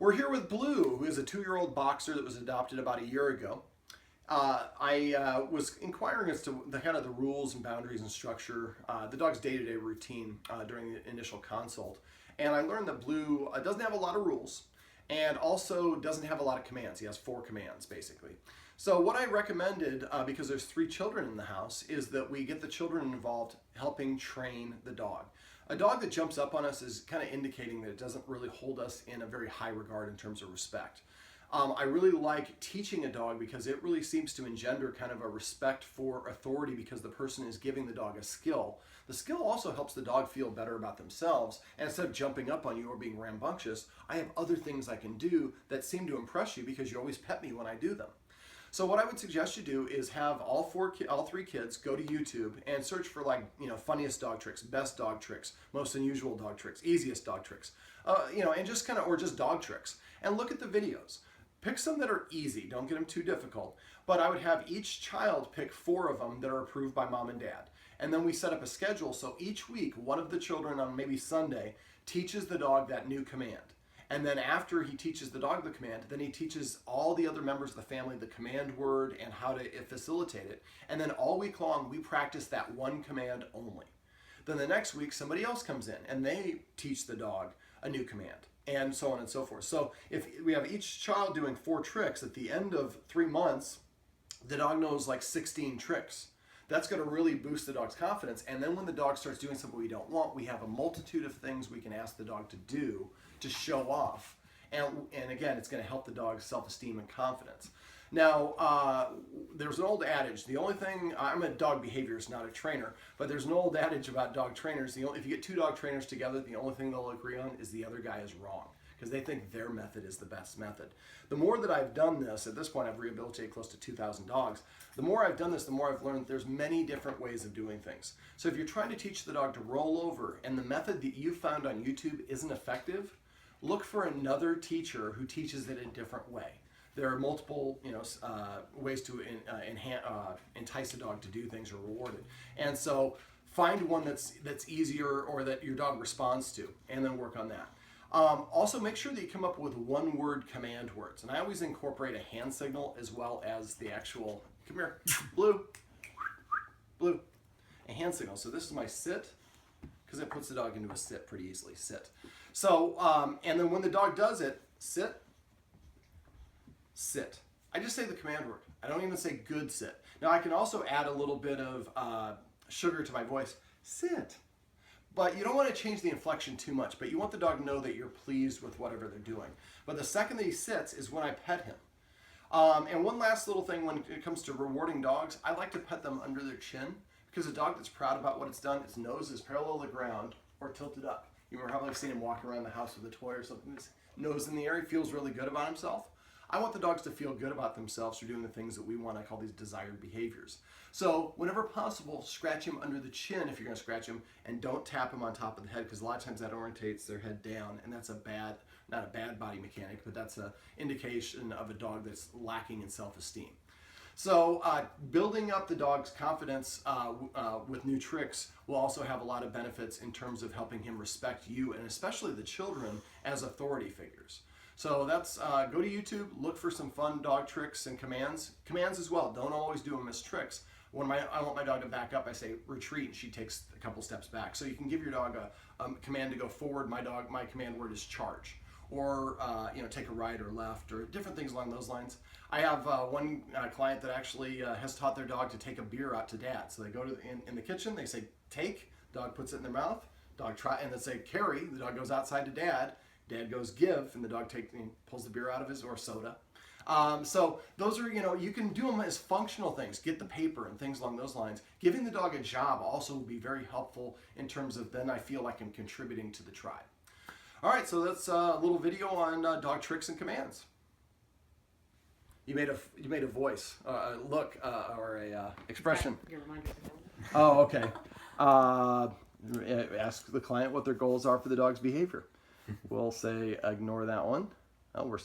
We're here with Blue, who is a 2-year-old boxer that was adopted about a year ago. I was inquiring as to the kind of the rules and boundaries and structure, the dog's day-to-day routine during the initial consult. And I learned that Blue doesn't have a lot of rules and also doesn't have a lot of commands. He has 4 commands, basically. So what I recommended, because there's 3 children in the house, is that we get the children involved helping train the dog. A dog that jumps up on us is kind of indicating that it doesn't really hold us in a very high regard in terms of respect. I really like teaching a dog because it really seems to engender kind of a respect for authority because the person is giving the dog a skill. The skill also helps the dog feel better about themselves, and instead of jumping up on you or being rambunctious, I have other things I can do that seem to impress you because you always pet me when I do them. So what I would suggest you do is have all 3 kids go to YouTube and search for, like, funniest dog tricks, best dog tricks, most unusual dog tricks, easiest dog tricks, and just kind of, or just dog tricks, and look at the videos. Pick some that are easy, don't get them too difficult, but I would have each child pick 4 of them that are approved by mom and dad. And then we set up a schedule so each week one of the children on maybe Sunday teaches the dog that new command. And then after he teaches the dog the command, then he teaches all the other members of the family the command word and how to facilitate it. And then all week long, we practice that one command only. Then the next week, somebody else comes in and they teach the dog a new command, and so on and so forth. So if we have each child doing 4 tricks, at the end of 3 months, the dog knows like 16 tricks. That's going to really boost the dog's confidence. And then when the dog starts doing something we don't want, we have a multitude of things we can ask the dog to do to show off. And again, it's going to help the dog's self-esteem and confidence. Now, there's an old adage. The only thing, I'm a dog behaviorist, not a trainer, but there's an old adage about dog trainers. If you get 2 dog trainers together, the only thing they'll agree on is the other guy is wrong, because they think their method is the best method. The more that I've done this, at this point I've rehabilitated close to 2,000 dogs, the more I've done this, the more I've learned there's many different ways of doing things. So if you're trying to teach the dog to roll over and the method that you found on YouTube isn't effective, look for another teacher who teaches it a different way. There are multiple ways to entice a dog to do things or reward it. And so find one that's easier or that your dog responds to, and then work on that. Also, make sure that you come up with one-word command words. And I always incorporate a hand signal as well as the actual, come here, Blue, Blue, a hand signal. So this is my sit, because it puts the dog into a sit pretty easily, sit. So, and then when the dog does it, sit, sit. I just say the command word. I don't even say good sit. Now I can also add a little bit of sugar to my voice, sit. But you don't want to change the inflection too much, but you want the dog to know that you're pleased with whatever they're doing. But the second that he sits is when I pet him. And one last little thing when it comes to rewarding dogs, I like to pet them under their chin, because a dog that's proud about what it's done, its nose is parallel to the ground or tilted up. You remember how I've seen him walk around the house with a toy or something, his nose in the air, he feels really good about himself. I want the dogs to feel good about themselves for doing the things that we want. I call these desired behaviors. So whenever possible, scratch him under the chin if you're going to scratch him, and don't tap him on top of the head, because a lot of times that orientates their head down, and that's not a bad body mechanic, but that's an indication of a dog that's lacking in self-esteem. So building up the dog's confidence with new tricks will also have a lot of benefits in terms of helping him respect you, and especially the children, as authority figures. So that's, go to YouTube, look for some fun dog tricks and commands. Commands as well, don't always do them as tricks. When I want my dog to back up, I say retreat, and she takes a couple steps back. So you can give your dog a command to go forward. My command word is charge. Or take a right or left, or different things along those lines. I have one client that actually has taught their dog to take a beer out to dad. So they go to in the kitchen, they say take, dog puts it in their mouth, dog try, and they say carry, the dog goes outside to dad, dad goes give, and the dog pulls the beer out of his, or soda. So those are, you can do them as functional things, get the paper and things along those lines. Giving the dog a job also will be very helpful in terms of then I feel like I'm contributing to the tribe. All right, so that's a little video on dog tricks and commands. You made a voice, look, or a expression. Your reminder's available. Oh, okay. Ask the client what their goals are for the dog's behavior. We'll say ignore that one. Oh, we're